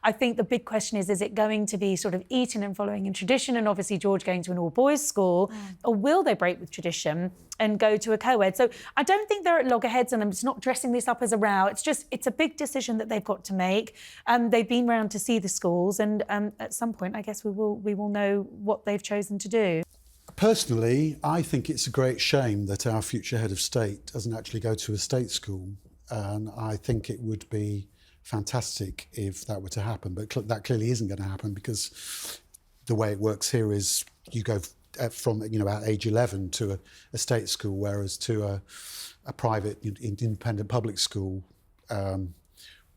I think the big question is it going to be sort of Eton and following in tradition, and obviously George going to an all-boys school, or will they break with tradition and go to a co-ed? So I don't think they're at loggerheads, and I'm just not dressing this up as a row. It's a big decision that they've got to make. They've been round to see the schools, and at some point, I guess we will know what they've chosen to do. Personally, I think it's a great shame that our future head of state doesn't actually go to a state school, and I think it would be fantastic if that were to happen, but that clearly isn't going to happen, because the way it works here is you go from about age 11 to a state school, whereas to a private independent public school,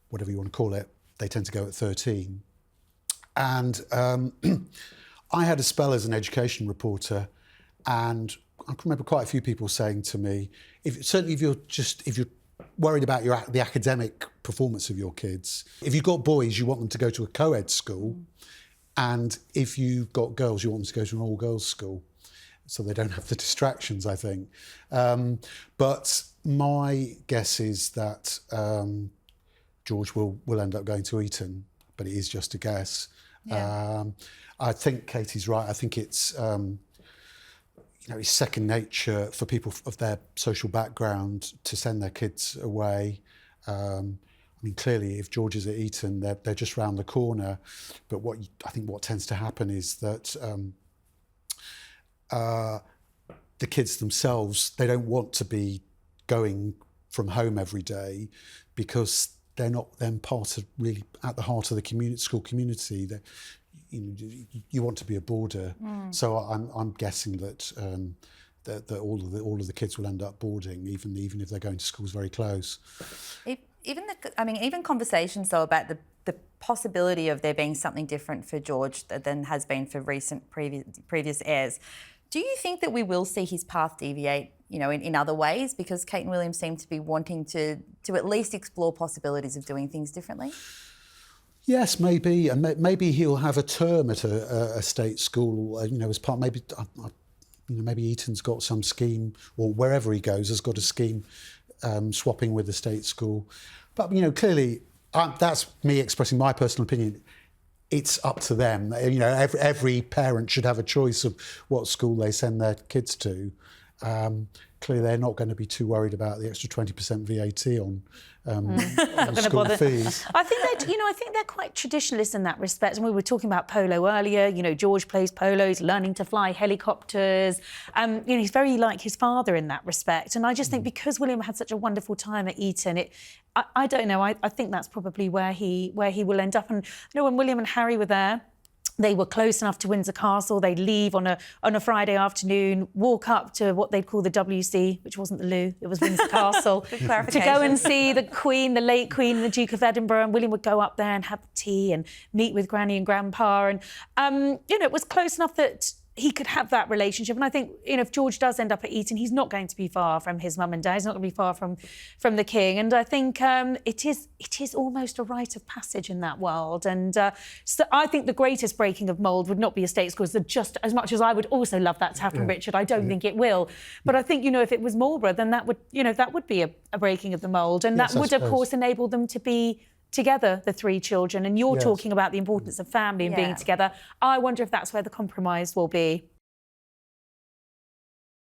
whatever you want to call it, they tend to go at 13. And I had a spell as an education reporter, and I can remember quite a few people saying to me, if you're worried about the academic performance of your kids, if you've got boys, you want them to go to a co-ed school, and if you've got girls, you want them to go to an all-girls school, so they don't have the distractions, I think. But my guess is that George will end up going to Eton, but it is just a guess. Yeah. I think Katie's right. I think it's it's second nature for people of their social background to send their kids away. I mean, clearly, if George is at Eton, they're just round the corner. But I think what tends to happen is that the kids themselves, they don't want to be going from home every day, because they're not then part of, really at the heart of the school community. You want to be a boarder, so I'm guessing that that all of the kids will end up boarding, even if they're going to schools very close. Even conversations though about the possibility of there being something different for George than has been for previous heirs. Do you think that we will see his path deviate, in other ways? Because Kate and William seem to be wanting to at least explore possibilities of doing things differently. Yes, maybe, and maybe he'll have a term at a state school, as part. Maybe Eton's got some scheme, or wherever he goes has got a scheme swapping with the state school. But clearly, that's me expressing my personal opinion. It's up to them. Every parent should have a choice of what school they send their kids to. Clearly, they're not going to be too worried about the extra 20% VAT on school fees. I think they're quite traditionalist in that respect. And we were talking about polo earlier. George plays polo. He's learning to fly helicopters. He's very like his father in that respect. And I just think because William had such a wonderful time at Eton, I don't know. I think that's probably where he will end up. And when William and Harry were there, they were close enough to Windsor Castle. They'd leave on a Friday afternoon, walk up to what they'd call the WC, which wasn't the loo, it was Windsor Castle, to go and see the Queen, the late Queen, and the Duke of Edinburgh. And William would go up there and have tea and meet with Granny and Grandpa. And, it was close enough that he could have that relationship. And I think, if George does end up at Eton, he's not going to be far from his mum and dad. He's not going to be far from the King. And I think it is almost a rite of passage in that world. And so I think the greatest breaking of mould would not be a state school. Just as much as I would also love that to happen, Richard, I don't think it will. But I think, if it was Marlborough, then that would be a breaking of the mould. And that would, of course, enable them to be together, the three children, and you're talking about the importance of family and being together. I wonder if that's where the compromise will be.